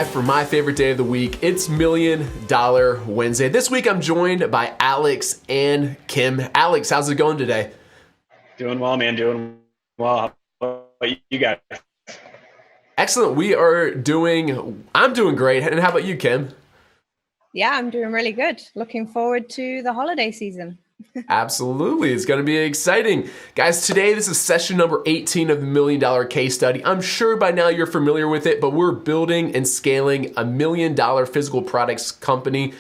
live for my favorite day of the week. It's Million Dollar Wednesday. This week I'm joined by Alex and Kim. Alex, how's it going today? Doing well, man. Doing well. How about you guys? Excellent. I'm doing great. And how about you, Kim? Yeah, I'm doing really good. Looking forward to the holiday season. Absolutely. It's going to be exciting. Guys, today this is session number 18 of the Million Dollar Case Study. I'm sure by now you're familiar with it, but we're building and scaling a $1 million physical products company.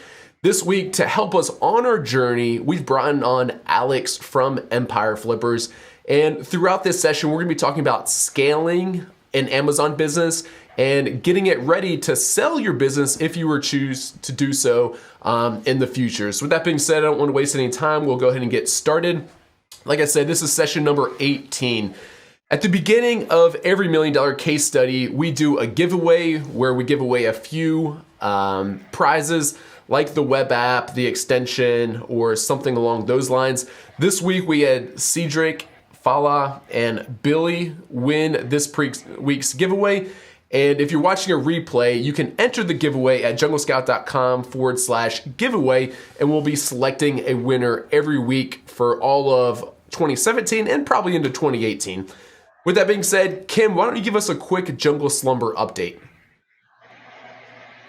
This week, to help us on our journey, we've brought on Alex from Empire Flippers. And throughout this session, we're going to be talking about scaling an Amazon business and getting it ready to sell your business if you were choose to do so in the future. So with that being said, I don't want to waste any time. We'll go ahead and get started. Like I said, this is session number 18. At the beginning of every $1 million case study, we do a giveaway where we give away a few prizes like the web app, the extension, or something along those lines. This week we had Cedric, Fala, and Billy win this week's giveaway. And if you're watching a replay, you can enter the giveaway at junglescout.com/giveaway, and we'll be selecting a winner every week for all of 2017 and probably into 2018. With that being said, Kim, why don't you give us a quick Jungle Slumber update?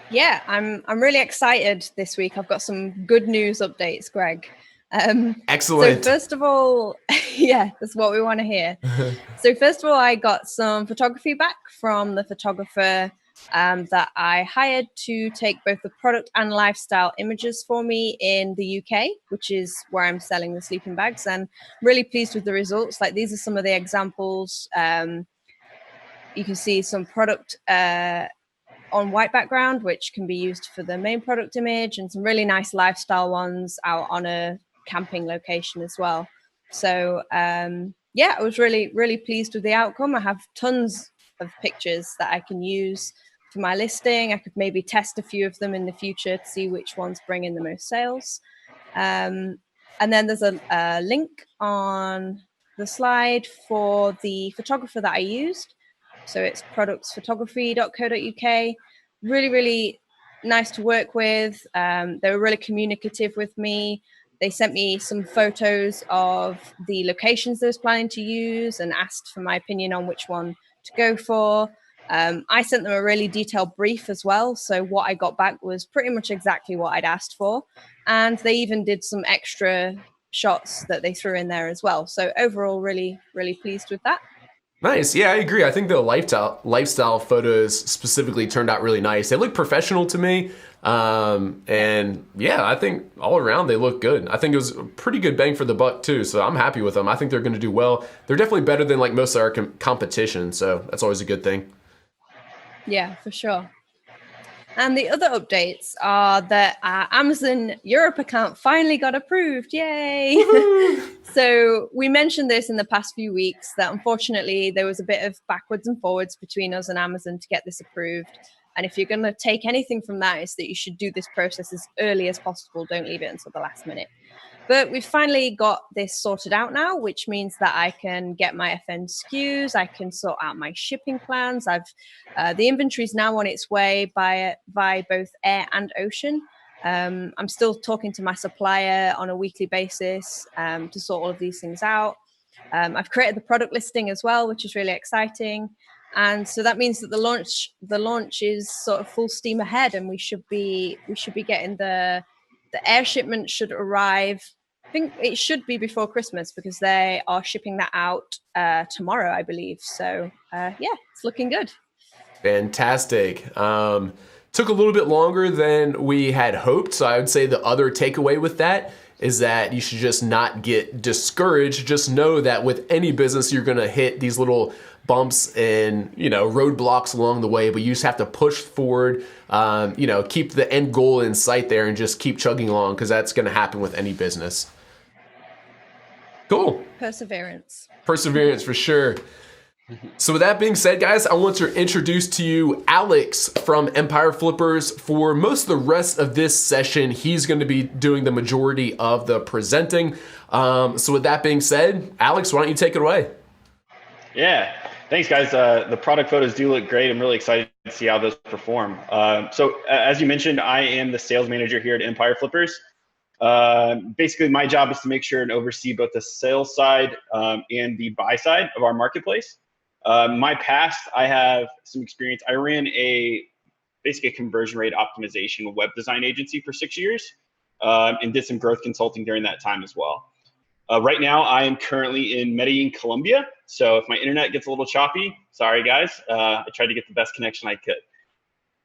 Yeah, I'm really excited this week. I've got some good news updates, Greg. Excellent. So first of all, yeah, that's what we want to hear. So first of all, I got some photography back from the photographer that I hired to take both the product and lifestyle images for me in the UK, which is where I'm selling the sleeping bags. And I'm really pleased with the results. Like, these are some of the examples. You can see some product on white background, which can be used for the main product image, and some really nice lifestyle ones out on a camping location as well. So yeah, I was really pleased with the outcome. I have tons of pictures that I can use for my listing. I could maybe test a few of them in the future to see which ones bring in the most sales. And then there's a link on the slide for the photographer that I used. So it's productsphotography.co.uk. Really nice to work with. They were really communicative with me. They sent me some photos of the locations they was planning to use and asked for my opinion on which one to go for. I sent them a really detailed brief as well. So what I got back was pretty much exactly what I'd asked for. And they even did some extra shots that they threw in there as well. So overall, really pleased with that. Nice. Yeah, I agree. I think the lifestyle photos specifically turned out really nice. They look professional to me. And yeah, I think all around they look good. I think it was a pretty good bang for the buck too. So I'm happy with them. I think they're going to do well. They're definitely better than like most of our competition. So that's always a good thing. Yeah, for sure. And the other updates are that our Amazon Europe account finally got approved. Yay! So we mentioned this in the past few weeks that unfortunately there was a bit of backwards and forwards between us and Amazon to get this approved. And if you're going to take anything from that, it's that you should do this process as early as possible. Don't leave it until the last minute. But we've finally got this sorted out now, which means that I can get my FN SKUs, I can sort out my shipping plans. The inventory is now on its way by both air and ocean. I'm still talking to my supplier on a weekly basis to sort all of these things out. I've created the product listing as well, which is really exciting. And so that means that the launch is sort of full steam ahead, and we should be getting the air shipment should arrive. I think it should be before Christmas because they are shipping that out tomorrow, I believe. So yeah, it's looking good. Fantastic. Took a little bit longer than we had hoped. So I would say the other takeaway with that is that you should just not get discouraged. Just know that with any business, you're going to hit these little bumps and, roadblocks along the way, but you just have to push forward, keep the end goal in sight there and just keep chugging along, because that's going to happen with any business. Cool. Perseverance For sure. So with that being said, guys, I want to introduce to you Alex from Empire Flippers. For most of the rest of this session, he's going to be doing the majority of the presenting. So with that being said, Alex, why don't you take it away? Yeah, thanks, guys. The product photos do look great. I'm really excited see how those perform. So as you mentioned, I am the sales manager here at Empire Flippers. Basically, my job is to make sure and oversee both the sales side and the buy side of our marketplace. My past, I have some experience. I ran basically a conversion rate optimization web design agency for 6 years and did some growth consulting during that time as well. Right now, I am currently in Medellin, Colombia. So if my internet gets a little choppy, sorry guys. I tried to get the best connection I could.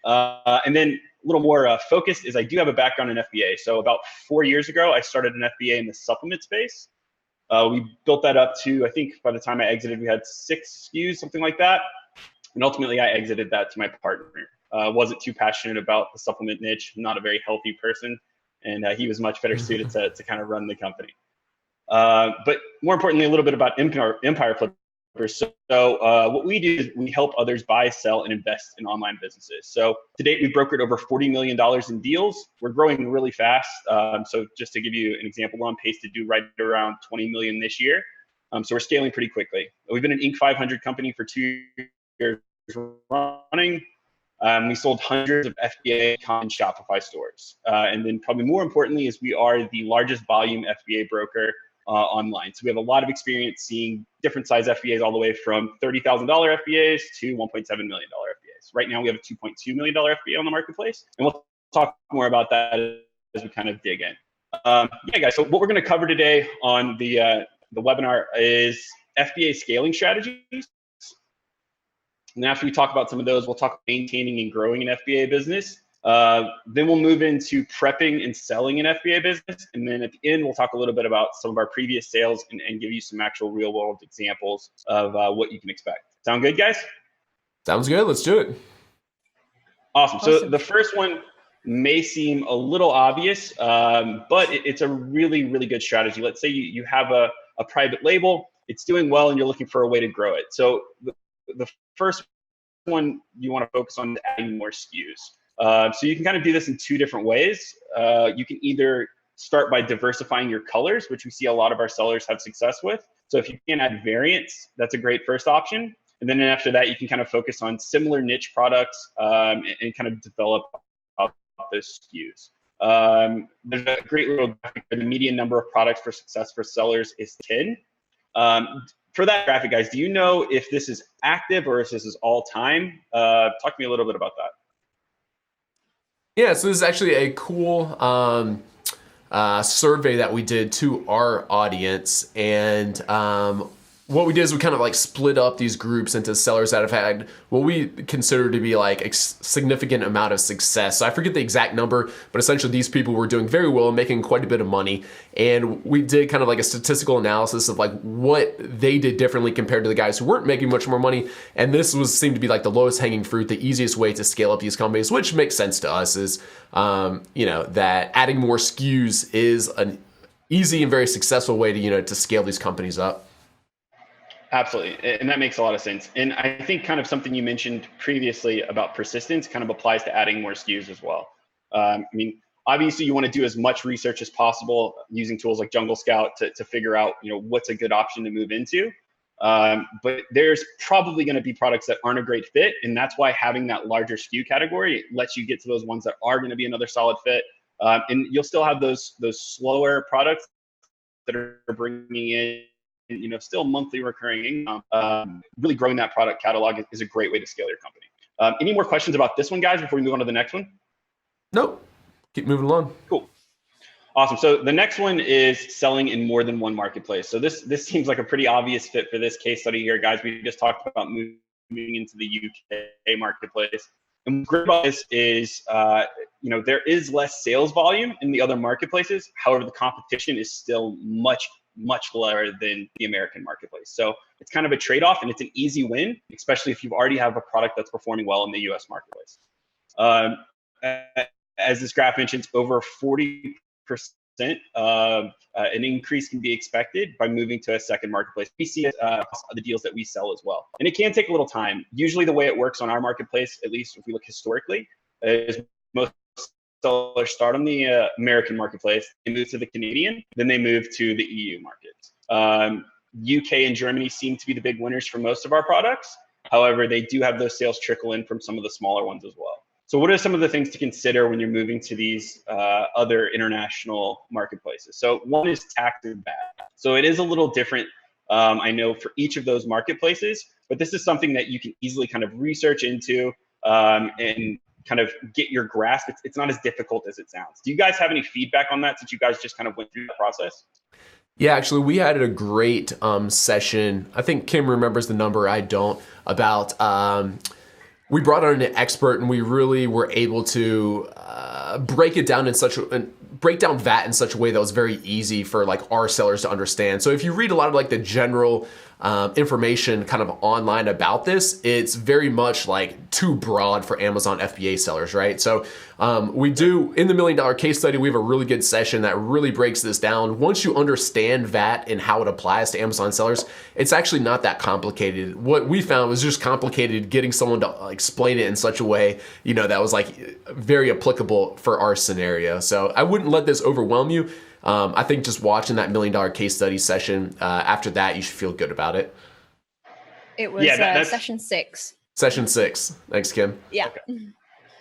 And then a little more focused is I do have a background in FBA. So about 4 years ago, I started an FBA in the supplement space. We built that up to, I think by the time I exited, we had 6 SKUs, something like that. And ultimately, I exited that to my partner. Wasn't too passionate about the supplement niche, not a very healthy person. And he was much better suited to kind of run the company. But more importantly, a little bit about Empire Flippers. So what we do is we help others buy, sell, and invest in online businesses. So to date, we've brokered over $40 million in deals. We're growing really fast. So just to give you an example, we're on pace to do right around 20 million this year. So we're scaling pretty quickly. We've been an Inc. 500 company for 2 years running. We sold hundreds of FBA and Shopify stores. And then probably more importantly is we are the largest volume FBA broker online. So we have a lot of experience seeing different size FBAs all the way from $30,000 FBAs to $1.7 million FBAs. Right now we have a $2.2 million FBA on the marketplace. And we'll talk more about that as we kind of dig in. Yeah, guys, so what we're going to cover today on the webinar is FBA Scaling Strategies. And after we talk about some of those, we'll talk about maintaining and growing an FBA business. Then we'll move into prepping and selling an FBA business. And then at the end, we'll talk a little bit about some of our previous sales and give you some actual real world examples of what you can expect. Sound good, guys? Sounds good. Let's do it. Awesome. So the first one may seem a little obvious, but it's a really, really good strategy. Let's say you have a private label, it's doing well, and you're looking for a way to grow it. So the first one you want to focus on is adding more SKUs. So you can kind of do this in 2 different ways. You can either start by diversifying your colors, which we see a lot of our sellers have success with. So if you can add variants, that's a great first option. And then after that, you can kind of focus on similar niche products and kind of develop those SKUs. There's a great little graphic where the median number of products for success for sellers is 10. For that graphic, guys, do you know if this is active or if this is all time? Talk to me a little bit about that. Yeah, so this is actually a cool survey that we did to our audience. And what we did is we kind of like split up these groups into sellers that have had what we consider to be like a significant amount of success. So I forget the exact number, but essentially these people were doing very well and making quite a bit of money. And we did kind of like a statistical analysis of like what they did differently compared to the guys who weren't making much more money. And this seemed to be like the lowest hanging fruit, the easiest way to scale up these companies, which makes sense to us is, that adding more SKUs is an easy and very successful way to, to scale these companies up. Absolutely. And that makes a lot of sense. And I think kind of something you mentioned previously about persistence kind of applies to adding more SKUs as well. Obviously you want to do as much research as possible using tools like Jungle Scout to figure out, what's a good option to move into. But there's probably going to be products that aren't a great fit. And that's why having that larger SKU category lets you get to those ones that are going to be another solid fit. And you'll still have those slower products that are bringing in still monthly recurring income. Really growing that product catalog is a great way to scale your company. Any more questions about this one, guys, before we move on to the next one? Nope. Keep moving along. Cool. Awesome. So the next one is selling in more than one marketplace. So this seems like a pretty obvious fit for this case study here, guys. We just talked about moving into the UK marketplace. And what's great about this is, there is less sales volume in the other marketplaces. However, the competition is still much lower than the American marketplace. So it's kind of a trade-off and it's an easy win, especially if you already have a product that's performing well in the US marketplace. As this graph mentions, over 40% of an increase can be expected by moving to a second marketplace. We see the deals that we sell as well. And it can take a little time. Usually the way it works on our marketplace, at least if we look historically, is most sellers start on the American marketplace, they move to the Canadian, then they move to the EU markets. UK and Germany seem to be the big winners for most of our products. However, they do have those sales trickle in from some of the smaller ones as well. So what are some of the things to consider when you're moving to these other international marketplaces? So one is tax and VAT. So it is a little different, I know, for each of those marketplaces, but this is something that you can easily kind of research into and kind of get your grasp. It's not as difficult as it sounds. Do you guys have any feedback on that since you guys just kind of went through the process? Yeah, actually, we had a great session. I think Kim remembers the number, I don't, about we brought on an expert and we really were able to break it down break down VAT in such a way that was very easy for like our sellers to understand. So if you read a lot of like the general information kind of online about this, it's very much like too broad for Amazon FBA sellers, right? So we do, in the $1 million case study, we have a really good session that really breaks this down. Once you understand VAT and how it applies to Amazon sellers, it's actually not that complicated. What we found was just complicated getting someone to explain it in such a way, that was like very applicable for our scenario. So I wouldn't let this overwhelm you. I think just watching that $1 million case study session, after that, you should feel good about it. It was session 6. Session 6. Thanks, Kim. Yeah. Okay.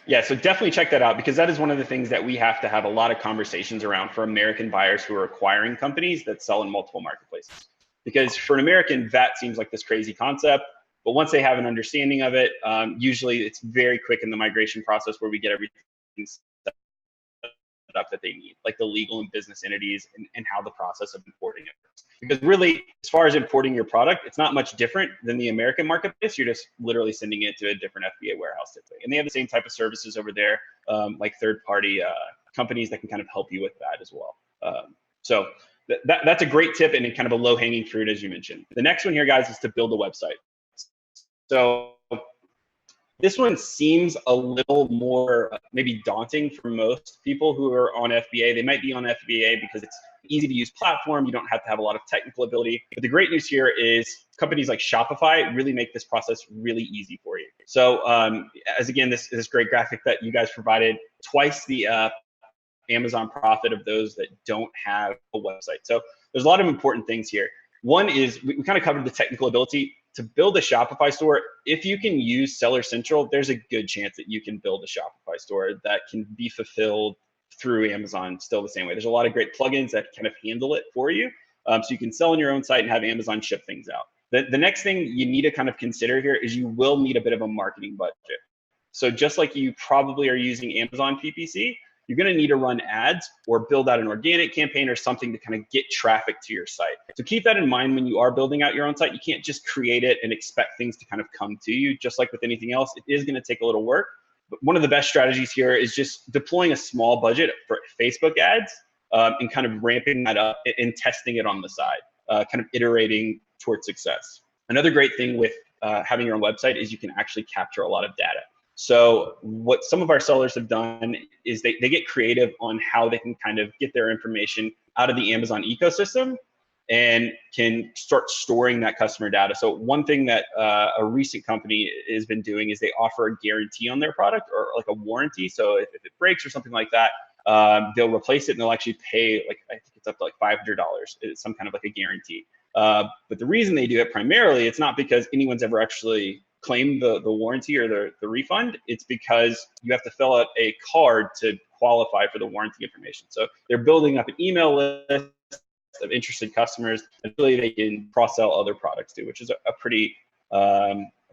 Yeah, so definitely check that out because that is one of the things that we have to have a lot of conversations around for American buyers who are acquiring companies that sell in multiple marketplaces. Because for an American, VAT seems like this crazy concept, but once they have an understanding of it, usually it's very quick in the migration process where we get everything set up that they need, like the legal and business entities and how the process of importing it works. Because really, as far as importing your product, it's not much different than the American marketplace. You're just literally sending it to a different FBA warehouse typically. And they have the same type of services over there, like third-party companies that can kind of help you with that as well. So that's a great tip and kind of a low-hanging fruit, as you mentioned. The next one here, guys, is to build a website. So this one seems a little more maybe daunting for most people who are on FBA. They might be on FBA because it's an easy to use platform. You don't have to have a lot of technical ability. But the great news here is companies like Shopify really make this process really easy for you. So as again, this great graphic that you guys provided, twice the Amazon profit of those that don't have a website. So there's a lot of important things here. One is we kind of covered the technical ability. To build a Shopify store, if you can use Seller Central, there's a good chance that you can build a Shopify store that can be fulfilled through Amazon still the same way. There's a lot of great plugins that kind of handle it for you. So you can sell on your own site and have Amazon ship things out. The next thing you need to kind of consider here is you will need a bit of a marketing budget. So just like you probably are using Amazon PPC, you're going to need to run ads or build out an organic campaign or something to kind of get traffic to your site. So keep that in mind when you are building out your own site. You can't just create it and expect things to kind of come to you. Just like with anything else, it is going to take a little work. But one of the best strategies here is just deploying a small budget for Facebook ads and kind of ramping that up and testing it on the side, kind of iterating towards success. Another great thing with having your own website is you can actually capture a lot of data. So what some of our sellers have done is they get creative on how they can kind of get their information out of the Amazon ecosystem and can start storing that customer data. So one thing that a recent company has been doing is they offer a guarantee on their product or like a warranty. So if it breaks or something like that, they'll replace it and they'll actually pay like, I think it's up to like $500. It's some kind of like a guarantee. But the reason they do it primarily, it's not because anyone's ever actually claim the warranty or the refund. It's because you have to fill out a card to qualify for the warranty information. So they're building up an email list of interested customers and really they can cross-sell other products too, which is a pretty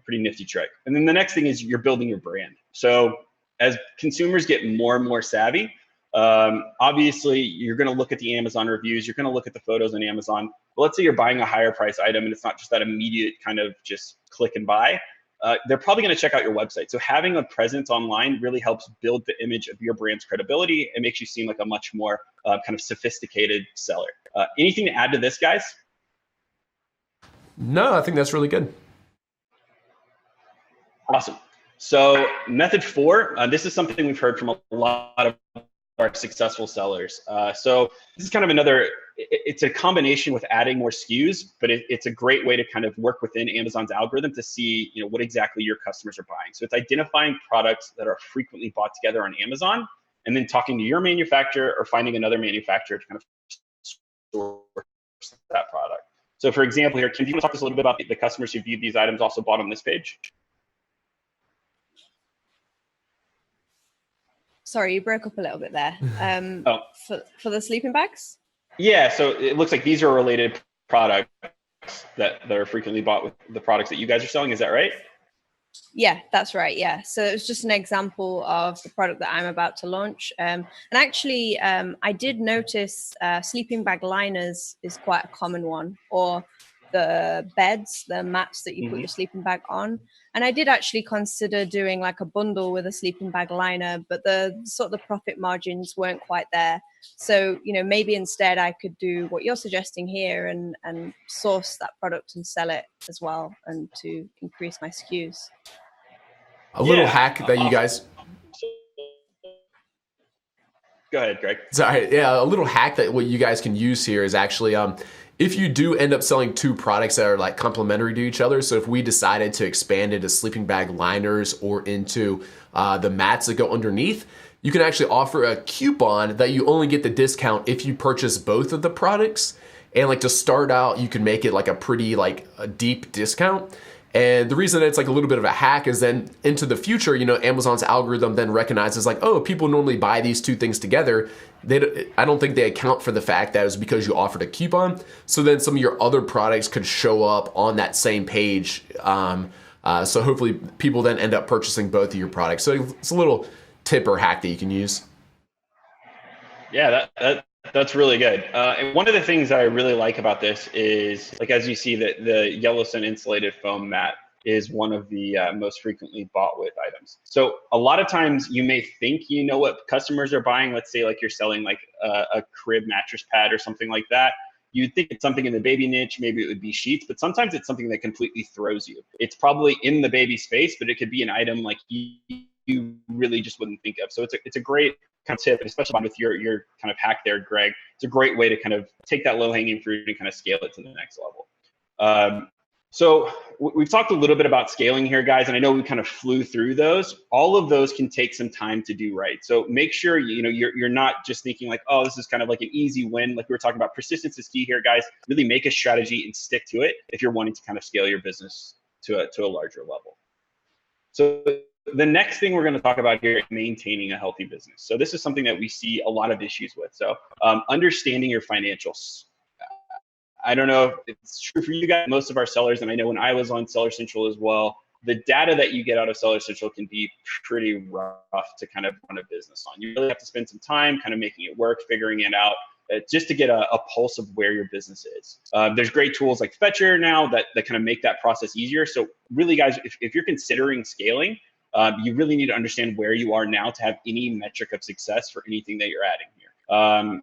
nifty trick. And then the next thing is you're building your brand. So as consumers get more and more savvy, obviously you're going to look at the Amazon reviews, you're going to look at the photos on Amazon. But let's say you're buying a higher price item and it's not just that immediate kind of just click and buy. They're probably going to check out your website. So having a presence online really helps build the image of your brand's credibility and makes you seem like a much more kind of sophisticated seller. Anything to add to this, guys? No, I think that's really good. Awesome. So method 4, this is something we've heard from a lot of our successful sellers. So this is kind of another, it's a combination with adding more SKUs, but it's a great way to kind of work within Amazon's algorithm to see, what exactly your customers are buying. So it's identifying products that are frequently bought together on Amazon and then talking to your manufacturer or finding another manufacturer to kind of source that product. So for example here, can you talk to us a little bit about the customers who viewed these items also bought on this page? Sorry, you broke up a little bit there. Oh, For the sleeping bags? yeah, so it looks like these are related products that are frequently bought with the products that you guys are selling. Is that right? Yeah, that's right. Yeah. So it was just an example of the product that I'm about to launch. And actually, I did notice sleeping bag liners is quite a common one, or the beds, the mats that you put your sleeping bag on. And I did actually consider doing like a bundle with a sleeping bag liner, but the sort of the profit margins weren't quite there. So, maybe instead I could do what you're suggesting here and source that product and sell it as well, and to increase my SKUs. A little Yeah, hack that you awesome. guys Go ahead, Greg. Sorry, yeah, a little hack that what you guys can use here is actually, if you do end up selling two products that are like complementary to each other. So if we decided to expand into sleeping bag liners or into the mats that go underneath, you can actually offer a coupon that you only get the discount if you purchase both of the products. And like to start out, you can make it like a pretty like a deep discount. And the reason it's like a little bit of a hack is then into the future, Amazon's algorithm then recognizes like, oh, people normally buy these two things together. I don't think they account for the fact that it was because you offered a coupon. So then some of your other products could show up on that same page. So hopefully people then end up purchasing both of your products. So it's a little tip or hack that you can use. Yeah, that's really good. And one of the things that I really like about this is, like, as you see, that the Yellowstone insulated foam mat is one of the most frequently bought with items. So a lot of times you may think you know what customers are buying. Let's say like you're selling like a crib mattress pad or something like that. You'd think it's something in the baby niche, maybe it would be sheets, but sometimes it's something that completely throws you. It's probably in the baby space, but it could be an item like you really just wouldn't think of. So it's a great kind of tip, especially with your kind of hack there, Greg. It's a great way to kind of take that low hanging fruit and kind of scale it to the next level. So we've talked a little bit about scaling here, guys, and I know we kind of flew through those. All of those can take some time to do right. So make sure you're not just thinking like, oh, this is kind of like an easy win. Like we were talking about, persistence is key here, guys. Really make a strategy and stick to it if you're wanting to kind of scale your business to a larger level. So the next thing we're going to talk about here is maintaining a healthy business. So this is something that we see a lot of issues with. So understanding your financials. I don't know if it's true for you guys, most of our sellers, and I know when I was on Seller Central as well, the data that you get out of Seller Central can be pretty rough to kind of run a business on. You really have to spend some time kind of making it work, figuring it out, just to get a pulse of where your business is. There's great tools like Fetcher now that kind of make that process easier. So really, guys, if you're considering scaling, you really need to understand where you are now to have any metric of success for anything that you're adding here.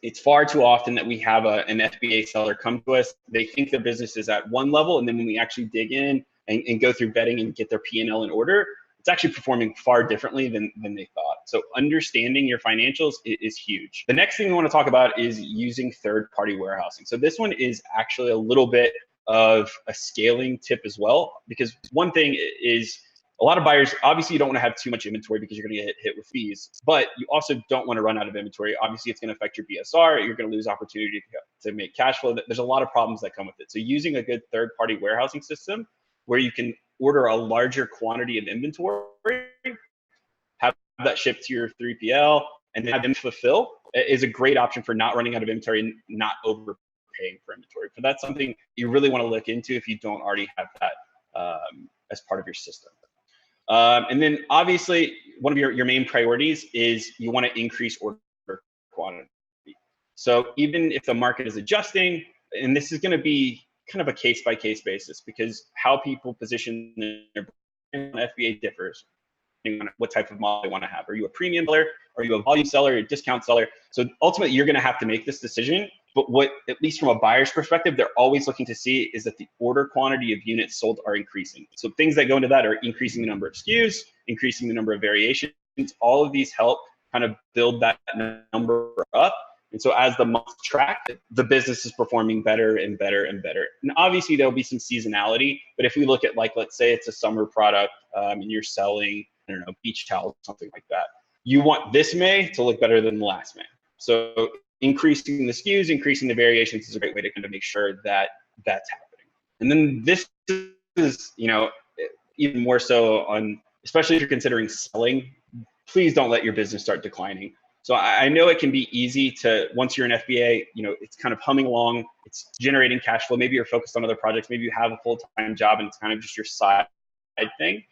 It's far too often that we have an FBA seller come to us. They think their business is at one level, and then when we actually dig in and go through vetting and get their P&L in order, it's actually performing far differently than they thought. So understanding your financials is huge. The next thing we want to talk about is using third-party warehousing. So this one is actually a little bit of a scaling tip as well, because one thing is, a lot of buyers, obviously you don't want to have too much inventory because you're going to get hit with fees, but you also don't want to run out of inventory. Obviously it's going to affect your BSR. You're going to lose opportunity to make cash flow. There's a lot of problems that come with it. So using a good third-party warehousing system where you can order a larger quantity of inventory, have that shipped to your 3PL, and then have them fulfill is a great option for not running out of inventory and not overpaying for inventory. But that's something you really want to look into if you don't already have that as part of your system. And then obviously one of your main priorities is you want to increase order quantity. So even if the market is adjusting, and this is going to be kind of a case-by-case basis, because how people position their brand on FBA differs depending on what type of model they want to have. Are you a premium seller? Are you a volume seller? Or a discount seller? So ultimately you're going to have to make this decision. But what, at least from a buyer's perspective, they're always looking to see is that the order quantity of units sold are increasing. So things that go into that are increasing the number of SKUs, increasing the number of variations. All of these help kind of build that number up. And so as the months track, the business is performing better and better and better. And obviously there'll be some seasonality, but if we look at, like, let's say it's a summer product and you're selling, I don't know, beach towels, something like that. You want this May to look better than last May. So increasing the SKUs, increasing the variations is a great way to kind of make sure that that's happening. And then this is, even more so on, especially if you're considering selling, please don't let your business start declining. So I know it can be easy to, once you're an FBA, it's kind of humming along, it's generating cash flow. Maybe you're focused on other projects. Maybe you have a full-time job and it's kind of just your side thing.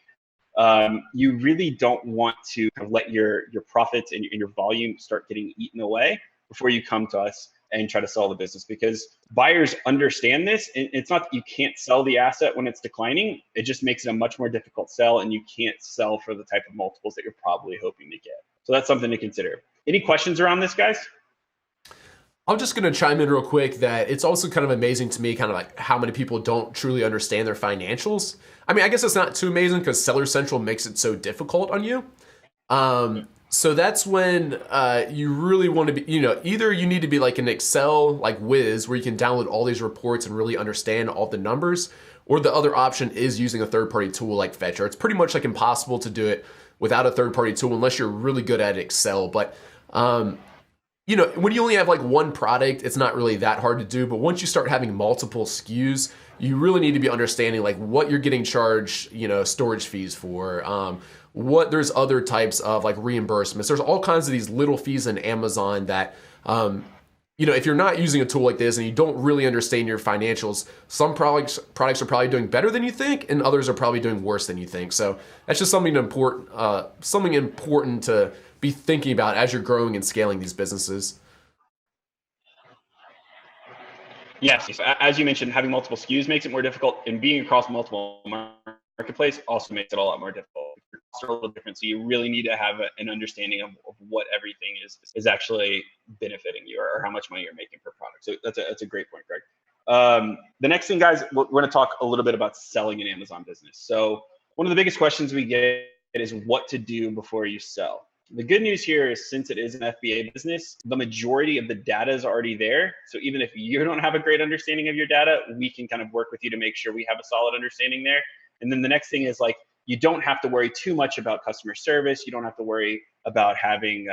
You really don't want to kind of let your profits and your volume start getting eaten away before you come to us and try to sell the business, because buyers understand this. It's not that you can't sell the asset when it's declining. It just makes it a much more difficult sell, and you can't sell for the type of multiples that you're probably hoping to get. So that's something to consider. Any questions around this, guys? I'm just going to chime in real quick that it's also kind of amazing to me kind of like how many people don't truly understand their financials. I mean, I guess it's not too amazing because Seller Central makes it so difficult on you. So that's when you really want to be, either you need to be like an Excel like whiz where you can download all these reports and really understand all the numbers, or the other option is using a third-party tool like Fetcher. It's pretty much like impossible to do it without a third-party tool unless you're really good at Excel. But when you only have like one product, it's not really that hard to do. But once you start having multiple SKUs, you really need to be understanding like what you're getting charged, storage fees for, what there's other types of like reimbursements. There's all kinds of these little fees in Amazon that, if you're not using a tool like this and you don't really understand your financials, some products are probably doing better than you think, and others are probably doing worse than you think. So that's just something important to be thinking about as you're growing and scaling these businesses. Yes, as you mentioned, having multiple SKUs makes it more difficult, and being across multiple marketplace also makes it a lot more difficult. It's a little different, so you really need to have an understanding of what everything is actually benefiting you, or how much money you're making per product. So that's a great point, Greg. The next thing, guys, we're going to talk a little bit about selling an Amazon business. So one of the biggest questions we get is what to do before you sell. The good news here is, since it is an FBA business, the majority of the data is already there. So even if you don't have a great understanding of your data, we can kind of work with you to make sure we have a solid understanding there. And then the next thing is like, you don't have to worry too much about customer service. You don't have to worry about having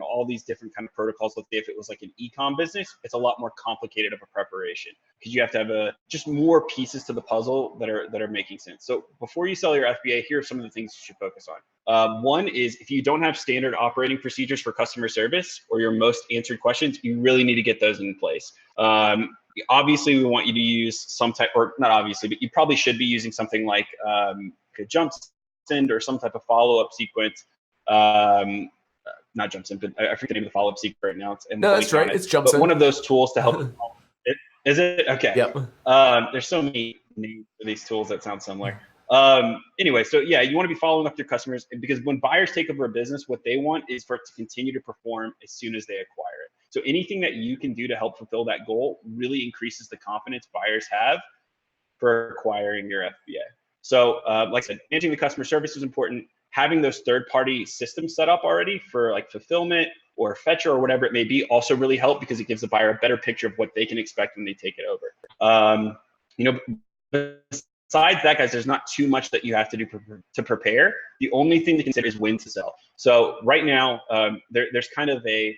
all these different kind of protocols. Let's say if it was like an e-com business, it's a lot more complicated of a preparation, because you have to have just more pieces to the puzzle that are making sense. So before you sell your FBA, here are some of the things you should focus on. One is, if you don't have standard operating procedures for customer service or your most answered questions, you really need to get those in place. Obviously, we want you to use some type, or not obviously, but you probably should be using something like a jump send or some type of follow-up sequence. Not jump send, but I forget the name of the follow-up sequence right now. No, that's right. It's jump send. One of those tools to help. Is it? Okay. Yep. There's so many names for these tools that sound similar. Anyway, so yeah, you want to be following up with your customers, because when buyers take over a business, what they want is for it to continue to perform as soon as they acquire it. So anything that you can do to help fulfill that goal really increases the confidence buyers have for acquiring your FBA. So like I said, managing the customer service is important. Having those third-party systems set up already for like fulfillment or Fetcher or whatever it may be also really help, because it gives the buyer a better picture of what they can expect when they take it over. Besides that, guys, there's not too much that you have to do to prepare. The only thing to consider is when to sell. So right now, there's kind of a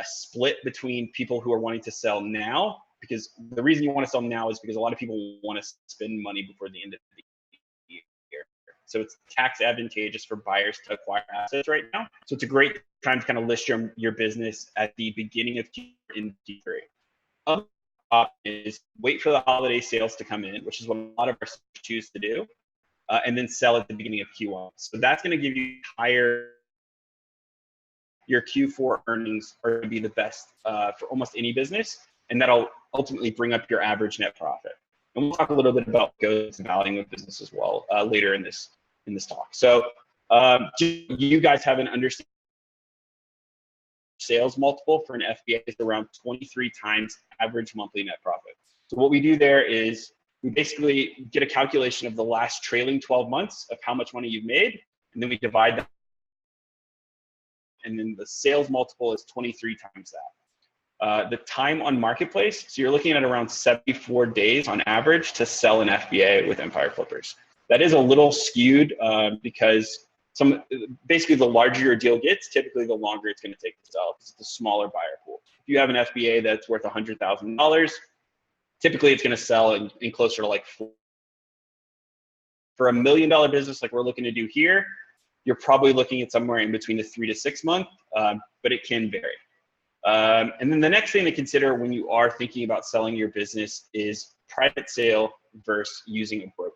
split between people who are wanting to sell now, because the reason you want to sell now is because a lot of people want to spend money before the end of the year. So it's tax advantageous for buyers to acquire assets right now. So it's a great time to kind of list your business at the beginning of Q4 in Q3. Other option is wait for the holiday sales to come in, which is what a lot of our choose to do, and then sell at the beginning of Q1. So that's going to give you your Q4 earnings are going to be the best for almost any business, and that'll ultimately bring up your average net profit. And we'll talk a little bit about goes and valuing of business as well later in this talk. So you guys have an understanding. Sales multiple for an FBA is around 23 times average monthly net profit. So what we do there is we basically get a calculation of the last trailing 12 months of how much money you've made, and then we divide that. And then the sales multiple is 23 times that. The time on marketplace, so you're looking at around 74 days on average to sell an FBA with Empire Flippers. That is a little skewed because basically the larger your deal gets, typically the longer it's going to take to sell, because it's a smaller buyer pool. you have an FBA that's worth $100,000, typically it's going to sell in closer to like for $1 million business like we're looking to do here, you're probably looking at somewhere in between the 3 to 6 month, but it can vary. And then the next thing to consider when you are thinking about selling your business is private sale versus using a broker.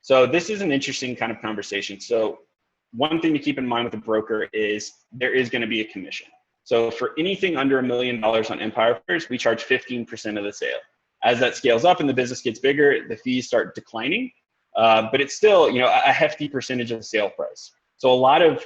So this is an interesting kind of conversation. So one thing to keep in mind with a broker is there is going to be a commission. So for anything under $1 million on Empire Flippers, we charge 15% of the sale. As that scales up and the business gets bigger, the fees start declining, but it's still, a hefty percentage of the sale price. So a lot of,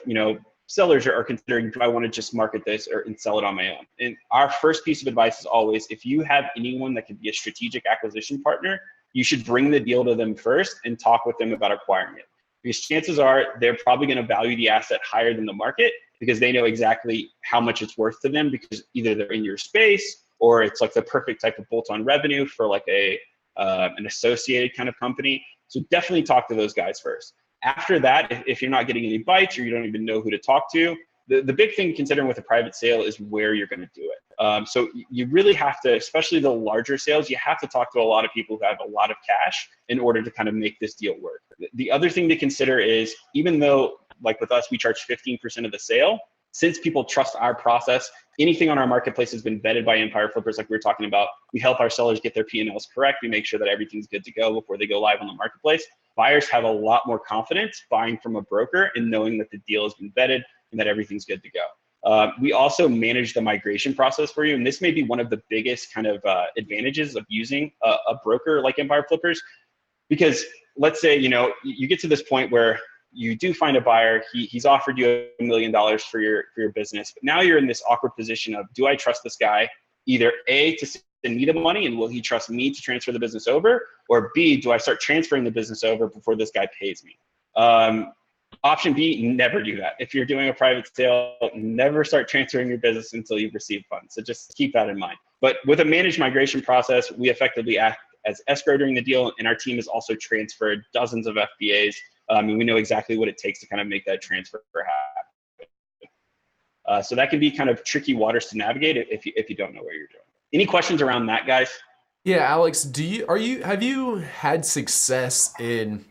sellers are considering, do I want to just market this and sell it on my own? And our first piece of advice is always, if you have anyone that could be a strategic acquisition partner, you should bring the deal to them first and talk with them about acquiring it. Because chances are they're probably going to value the asset higher than the market because they know exactly how much it's worth to them, because either they're in your space or it's like the perfect type of bolt-on revenue for like an associated kind of company. So definitely talk to those guys first. After that, if you're not getting any bites or you don't even know who to talk to, the big thing considering with a private sale is where you're going to do it. So you really have to, especially the larger sales, you have to talk to a lot of people who have a lot of cash in order to kind of make this deal work. The other thing to consider is, even though like with us, we charge 15% of the sale, since people trust our process, anything on our marketplace has been vetted by Empire Flippers, like we were talking about. We help our sellers get their P&Ls correct. We make sure that everything's good to go before they go live on the marketplace. Buyers have a lot more confidence buying from a broker and knowing that the deal has been vetted and that everything's good to go. We also manage the migration process for you. And this may be one of the biggest kind of advantages of using a broker like Empire Flippers, because let's say, you get to this point where you do find a buyer, he's offered you $1 million for your business, but now you're in this awkward position of, do I trust this guy either A, to send me the money and will he trust me to transfer the business over, or B, do I start transferring the business over before this guy pays me? Option B, never do that. If you're doing a private sale, never start transferring your business until you've received funds. So just keep that in mind. But with a managed migration process, we effectively act as escrow during the deal, and our team has also transferred dozens of FBAs. And we know exactly what it takes to kind of make that transfer happen. So that can be kind of tricky waters to navigate if you don't know what you're doing. Any questions around that, guys? Yeah, Alex, have you had success in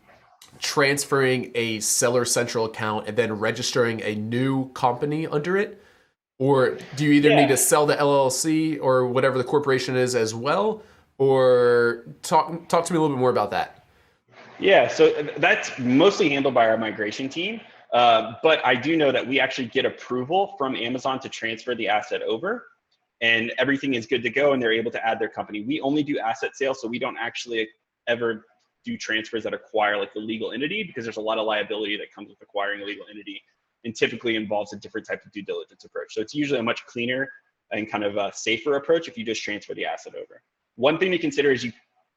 transferring a Seller Central account and then registering a new company under it? Or do you either need to sell the LLC or whatever the corporation is as well? Or talk to me a little bit more about that. Yeah, so that's mostly handled by our migration team. But I do know that we actually get approval from Amazon to transfer the asset over, and everything is good to go, and they're able to add their company. We only do asset sales, so we don't actually ever do transfers that acquire like the legal entity, because there's a lot of liability that comes with acquiring a legal entity and typically involves a different type of due diligence approach. So it's usually a much cleaner and kind of a safer approach if you just transfer the asset over. One thing to consider is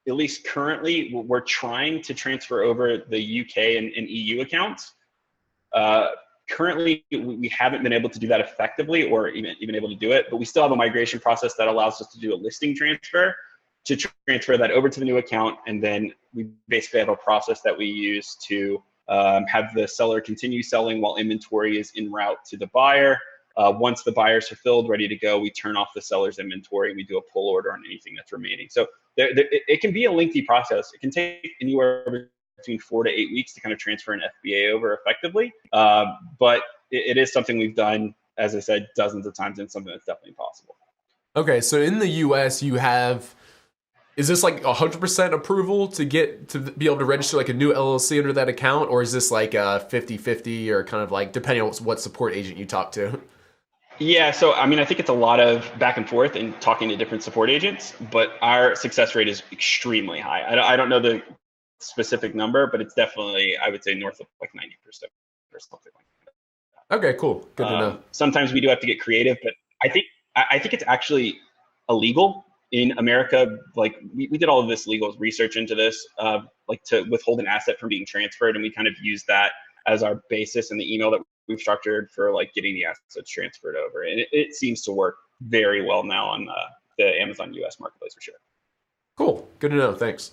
at least currently, we're trying to transfer over the UK and EU accounts. Currently, we haven't been able to do that effectively or even able to do it, but we still have a migration process that allows us to do a listing transfer to transfer that over to the new account. And then we basically have a process that we use to have the seller continue selling while inventory is en route to the buyer. Once the buyer's fulfilled, ready to go, we turn off the seller's inventory and we do a pull order on anything that's remaining. So it can be a lengthy process. It can take anywhere between 4 to 8 weeks to kind of transfer an FBA over effectively. But it is something we've done, as I said, dozens of times, and something that's definitely possible. Okay, so in the US, is this like 100% approval to be able to register like a new LLC under that account? Or is this like a 50-50 or kind of like depending on what support agent you talk to? Yeah, so I mean, I think it's a lot of back and forth and talking to different support agents, but our success rate is extremely high. I don't know the specific number, but it's definitely, I would say, north of like 90% or something like that. Okay, cool. Good to know. Sometimes we do have to get creative, but I think it's actually illegal in America. Like we did all of this legal research into this, like to withhold an asset from being transferred, and we kind of use that as our basis in the email that we've structured for like getting the assets transferred over. And it seems to work very well now on the Amazon US marketplace for sure. Cool. Good to know. Thanks.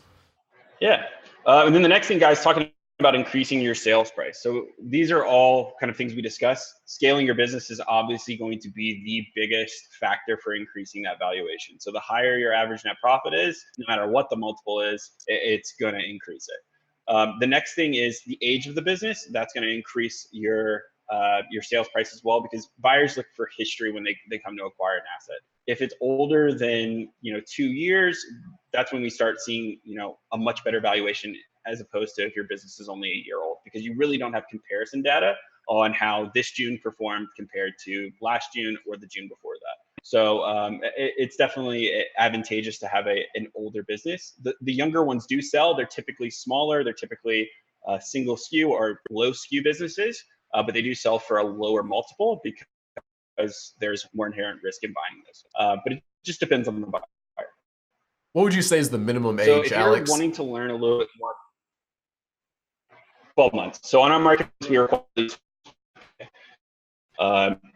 Yeah. And then the next thing, guys, talking about increasing your sales price. So these are all kind of things we discuss. Scaling your business is obviously going to be the biggest factor for increasing that valuation. So the higher your average net profit is, no matter what the multiple is, it's going to increase it. The next thing is the age of the business. That's going to increase your sales price as well, because buyers look for history when they come to acquire an asset. If it's older than 2 years, that's when we start seeing a much better valuation, as opposed to if your business is only a year old, because you really don't have comparison data on how this June performed compared to last June or the June before that. So it's definitely advantageous to have an older business. The younger ones do sell. They're typically smaller. They're typically single SKU or low SKU businesses, but they do sell for a lower multiple because there's more inherent risk in buying this. But it just depends on the buyer. What would you say is the minimum age, so if Alex? You're wanting to learn a little bit more, 12 months. So on our marketplace, we are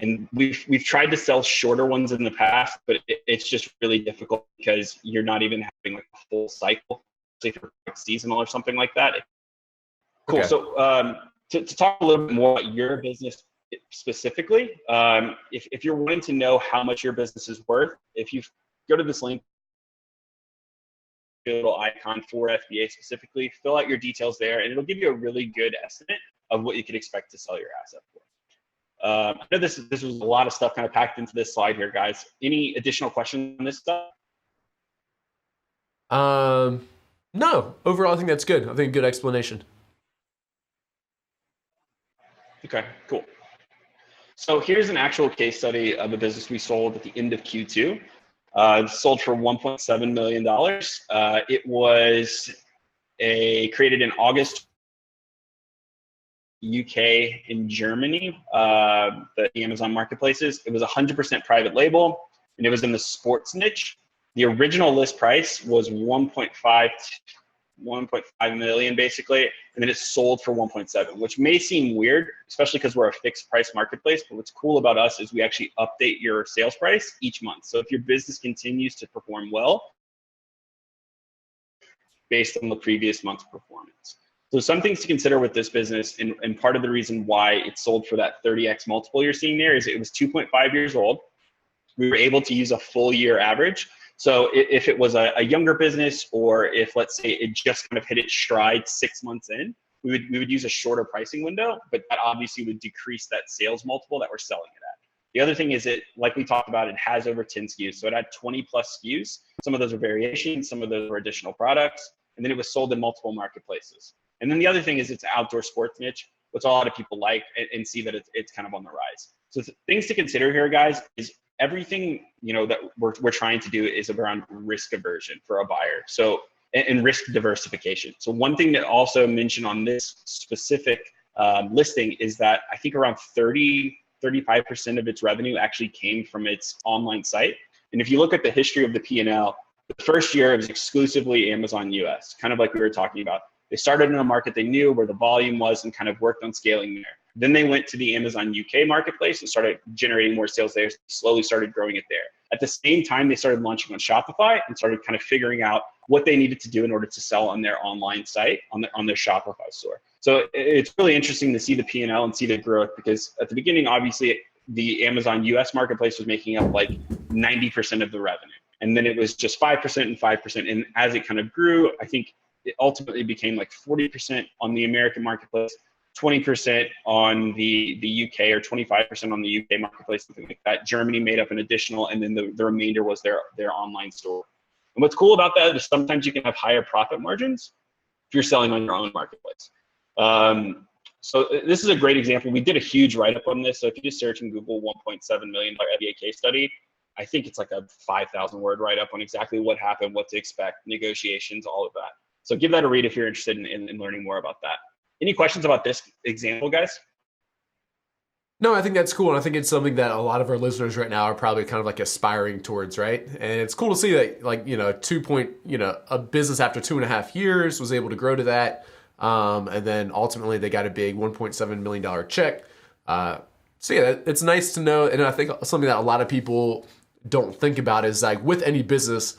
and we've tried to sell shorter ones in the past, but it's just really difficult because you're not even having like a full cycle, say for seasonal or something like that. Cool. Okay. So to talk a little bit more about your business specifically, if you're wanting to know how much your business is worth, if you go to this link, little icon for FBA specifically, fill out your details there, and it'll give you a really good estimate of what you could expect to sell your asset for. I know this was a lot of stuff kind of packed into this slide here, guys. Any additional questions on this stuff? No. Overall, I think that's good. I think a good explanation. Okay, cool. So here's an actual case study of a business we sold at the end of Q2. It sold for $1.7 million. It was created in August, UK and Germany, the Amazon marketplaces. It was 100% private label, and it was in the sports niche. The original list price was 1.5 million basically, and then it sold for 1.7, which may seem weird, especially because we're a fixed price marketplace. But what's cool about us is we actually update your sales price each month. So if your business continues to perform well based on the previous month's performance. So some things to consider with this business, and part of the reason why it sold for that 30x multiple you're seeing there is it was 2.5 years old. We were able to use a full year average. So if it was a younger business, or if, let's say, it just kind of hit its stride 6 months in, we would use a shorter pricing window, but that obviously would decrease that sales multiple that we're selling it at. The other thing is, like we talked about, it has over 10 SKUs. So it had 20 plus SKUs. Some of those are variations, some of those are additional products, and then it was sold in multiple marketplaces. And then the other thing is it's an outdoor sports niche, which a lot of people like and see that it's kind of on the rise. So things to consider here, guys, is everything that we're trying to do is around risk aversion for a buyer. So and risk diversification. So one thing to also mention on this specific listing is that I think around 35% of its revenue actually came from its online site. And if you look at the history of the P&L, the first year it was exclusively Amazon US, kind of like we were talking about. They started in a market they knew where the volume was and kind of worked on scaling there. Then they went to the Amazon UK marketplace and started generating more sales there, slowly started growing it there. At the same time, they started launching on Shopify and started kind of figuring out what they needed to do in order to sell on their online site, on their Shopify store. So it's really interesting to see the P&L and see the growth, because at the beginning, obviously, the Amazon US marketplace was making up like 90% of the revenue. And then it was just 5% and 5%. And as it kind of grew, I think it ultimately became like 40% on the American marketplace, 20% on the UK, or 25% on the UK marketplace, something like that. Germany made up an additional, and then the remainder was their online store. And what's cool about that is sometimes you can have higher profit margins if you're selling on your own marketplace. So this is a great example. We did a huge write-up on this. So if you just search in Google $1.7 million FBA case study, I think it's like a 5,000 word write-up on exactly what happened, what to expect, negotiations, all of that. So give that a read if you're interested in learning more about that. Any questions about this example, guys? No, I think that's cool. And I think it's something that a lot of our listeners right now are probably kind of like aspiring towards, right? And it's cool to see that, like, a business after 2.5 years was able to grow to that. And then ultimately they got a big $1.7 million check. So yeah, it's nice to know. And I think something that a lot of people don't think about is, like, with any business,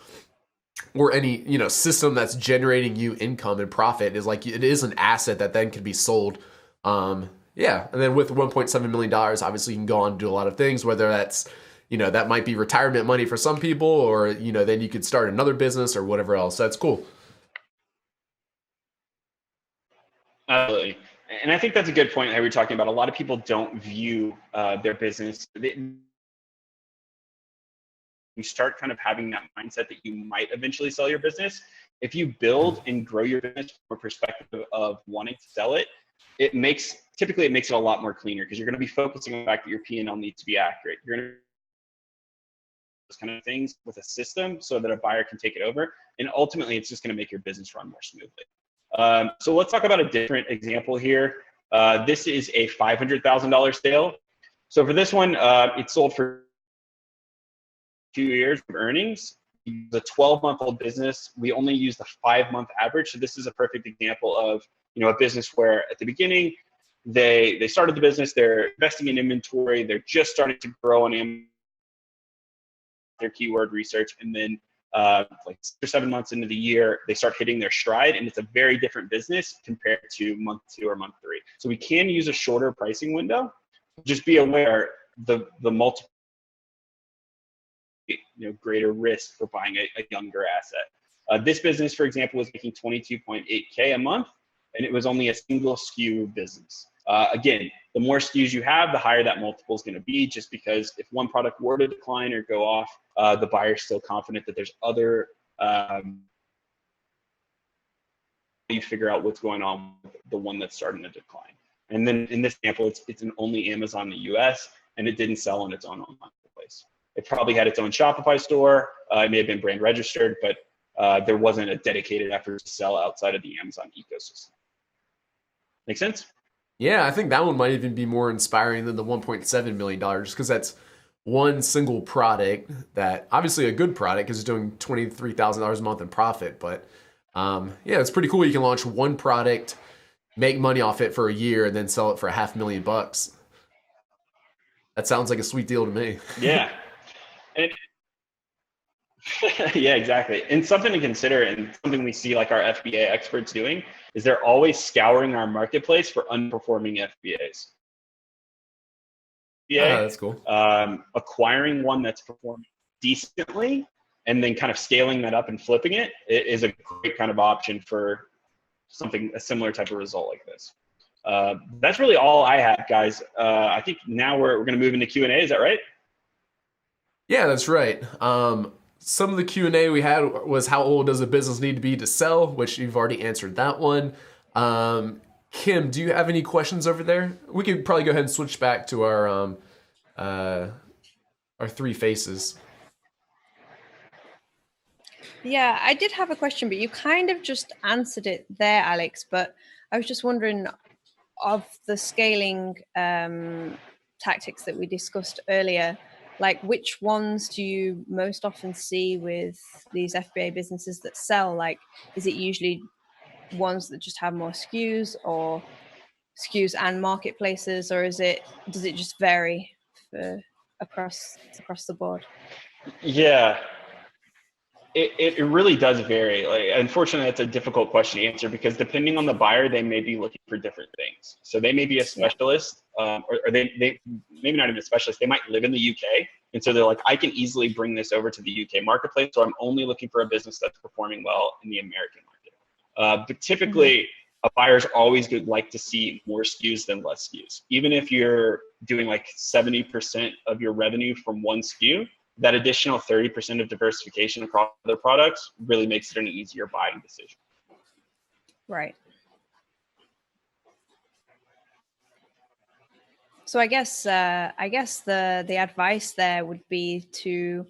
or any, you know, system that's generating you income and profit is like, it is an asset that then can be sold. Yeah. And then with $1.7 million, obviously you can go on and do a lot of things, whether that's, you know, that might be retirement money for some people, or, you know, then you could start another business or whatever else. That's cool. Absolutely. And I think that's a good point that we're talking about. A lot of people don't view their business. You start kind of having that mindset that you might eventually sell your business. If you build and grow your business from a perspective of wanting to sell it, typically it makes it a lot more cleaner, because you're going to be focusing on the fact that your P&L needs to be accurate. You're going to those kind of things with a system so that a buyer can take it over. And ultimately, it's just going to make your business run more smoothly. So let's talk about a different example here. This is a $500,000 sale. So for this one, it sold for 2 years of earnings. The 12-month-old business, we only use the 5-month average. So this is a perfect example of, you know, a business where at the beginning they started the business, they're investing in inventory, they're just starting to grow on their keyword research, and then like 6 or 7 months into the year, they start hitting their stride, and it's a very different business compared to month 2 or month 3. So we can use a shorter pricing window. Just be aware the multiple, you know, greater risk for buying a younger asset. This business, for example, was making 22.8K a month, and it was only a single SKU business. Again, the more SKUs you have, the higher that multiple is going to be, just because if one product were to decline or go off, the buyer's still confident that there's other, you figure out what's going on with the one that's starting to decline. And then in this example, it's an only Amazon in the US, and it didn't sell on its own online marketplace. It probably had its own Shopify store. It may have been brand registered, but there wasn't a dedicated effort to sell outside of the Amazon ecosystem. Make sense? Yeah, I think that one might even be more inspiring than the $1.7 million, just because that's one single product that, obviously a good product because it's doing $23,000 a month in profit. But yeah, it's pretty cool. You can launch one product, make money off it for a year, and then sell it for $500,000. That sounds like a sweet deal to me. Yeah. And yeah, exactly. And something to consider, and something we see like our FBA experts doing, is they're always scouring our marketplace for underperforming FBAs. That's cool. Acquiring one that's performing decently and then kind of scaling that up and flipping it is a great kind of option for a similar type of result like this. That's really all I have, guys. I think now we're going to move into Q&A. Is that right? Yeah, that's right. Some of the Q&A we had was, how old does a business need to be to sell? Which you've already answered that one. Kim, do you have any questions over there? We could probably go ahead and switch back to our three faces. Yeah, I did have a question, but you kind of just answered it there, Alex. But I was just wondering, of the scaling tactics that we discussed earlier, like which ones do you most often see with these FBA businesses that sell? Like, is it usually ones that just have more SKUs, or SKUs and marketplaces, or does it just vary across the board? Yeah. It really does vary. Like, unfortunately, that's a difficult question to answer, because depending on the buyer, they may be looking for different things. So they may be a specialist, or they maybe not even a specialist. They might live in the UK, and so they're like, I can easily bring this over to the UK marketplace. So I'm only looking for a business that's performing well in the American market. But typically, a buyer's always would like to see more SKUs than less SKUs. Even if you're doing like 70% of your revenue from one SKU, that additional 30% of diversification across other products really makes it an easier buying decision. Right. So I guess the advice there would be to,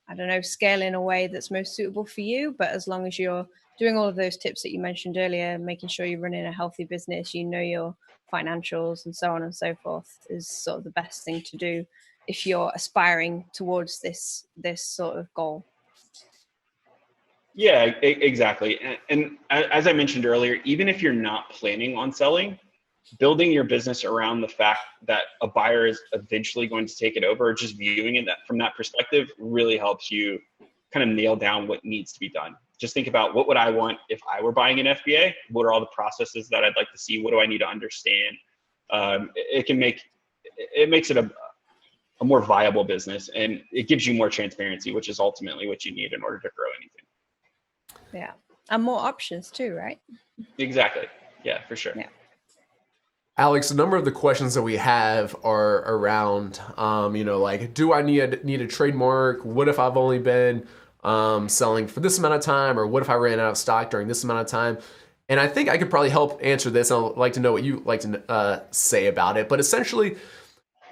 I don't know, scale in a way that's most suitable for you. But as long as you're doing all of those tips that you mentioned earlier, making sure you're running a healthy business, you know your financials and so on and so forth, is sort of the best thing to do if you're aspiring towards this sort of goal. Yeah, exactly. And as I mentioned earlier, even if you're not planning on selling, building your business around the fact that a buyer is eventually going to take it over, or just viewing it from that perspective, really helps you kind of nail down what needs to be done. Just think about, what would I want if I were buying an FBA? What are all the processes that I'd like to see? What do I need to understand? It makes it a more viable business, and it gives you more transparency, which is ultimately what you need in order to grow anything. Yeah. And more options too, right? Exactly. Yeah, for sure. Yeah. Alex, a number of the questions that we have are around, like, do I need a trademark? What if I've only been selling for this amount of time? Or what if I ran out of stock during this amount of time? And I think I could probably help answer this. I'd like to know what you like to say about it. But essentially,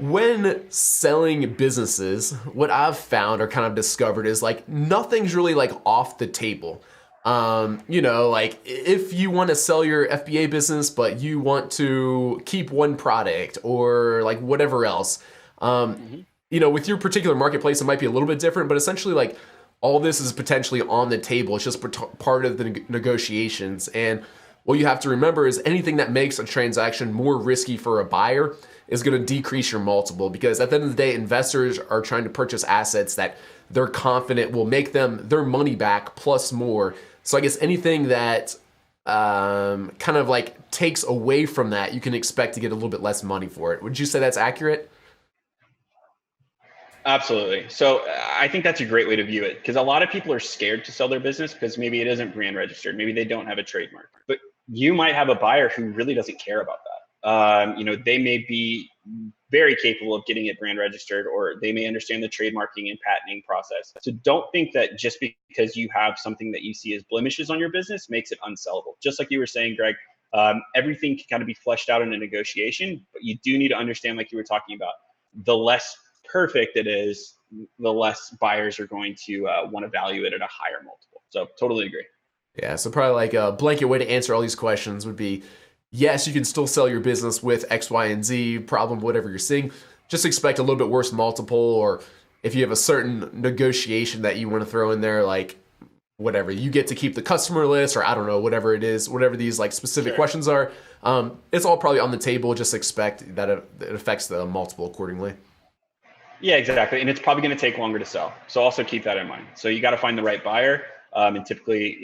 when selling businesses, what I've found or kind of discovered is like nothing's really like off the table. Like if you want to sell your FBA business, but you want to keep one product or like whatever else, with your particular marketplace, it might be a little bit different, but essentially like all this is potentially on the table. It's just part of the negotiations. And what you have to remember is anything that makes a transaction more risky for a buyer is going to decrease your multiple, because at the end of the day, investors are trying to purchase assets that they're confident will make them their money back plus more. So I guess anything that kind of like takes away from that, you can expect to get a little bit less money for it. Would you say that's accurate? Absolutely. So I think that's a great way to view it, because a lot of people are scared to sell their business because maybe it isn't brand registered. Maybe they don't have a trademark, but you might have a buyer who really doesn't care about that. They may be very capable of getting it brand registered, or they may understand the trademarking and patenting process. So don't think that just because you have something that you see as blemishes on your business makes it unsellable. Just like you were saying, Greg, everything can kind of be fleshed out in a negotiation, but you do need to understand, like you were talking about, the less perfect it is, the less buyers are going to want to value it at a higher multiple. So totally agree. Yeah, so probably like a blanket way to answer all these questions would be, yes, you can still sell your business with X, Y, and Z problem, whatever you're seeing. Just expect a little bit worse multiple, or if you have a certain negotiation that you want to throw in there, like whatever, you get to keep the customer list, or I don't know, whatever it is, whatever these like specific questions are, it's all probably on the table. Just expect that it affects the multiple accordingly. Yeah, exactly. And it's probably going to take longer to sell. So also keep that in mind. So you got to find the right buyer. And typically,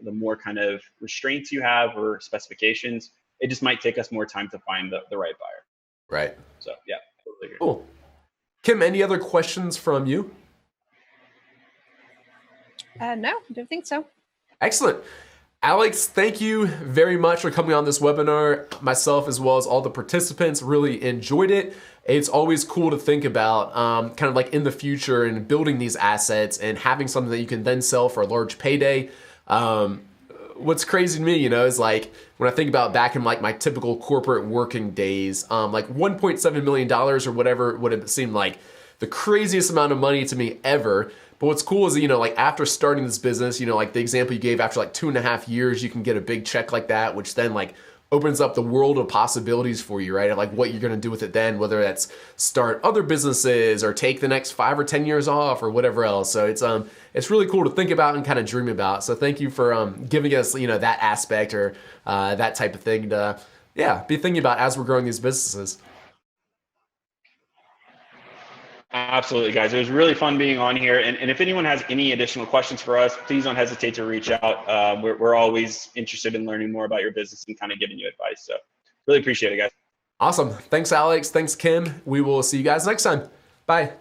the more kind of restraints you have or specifications, it just might take us more time to find the right buyer. Right. So yeah, totally agree. Cool. Kim, any other questions from you? No, I don't think so. Excellent. Alex, thank you very much for coming on this webinar. Myself, as well as all the participants, really enjoyed it. It's always cool to think about kind of like in the future and building these assets and having something that you can then sell for a large payday. What's crazy to me, is like when I think about back in like my typical corporate working days, like $1.7 million or whatever would have seemed like the craziest amount of money to me ever. But what's cool is, like after starting this business, like the example you gave, after like 2.5 years, you can get a big check like that, which then like opens up the world of possibilities for you, right? And like what you're going to do with it then, whether that's start other businesses or take the next 5 or 10 years off or whatever else. So it's really cool to think about and kind of dream about. So thank you for giving us, that aspect or that type of thing to, be thinking about as we're growing these businesses. Absolutely, guys. It was really fun being on here. And if anyone has any additional questions for us, please don't hesitate to reach out. We're always interested in learning more about your business and kind of giving you advice. So really appreciate it, guys. Awesome. Thanks, Alex. Thanks, Kim. We will see you guys next time. Bye.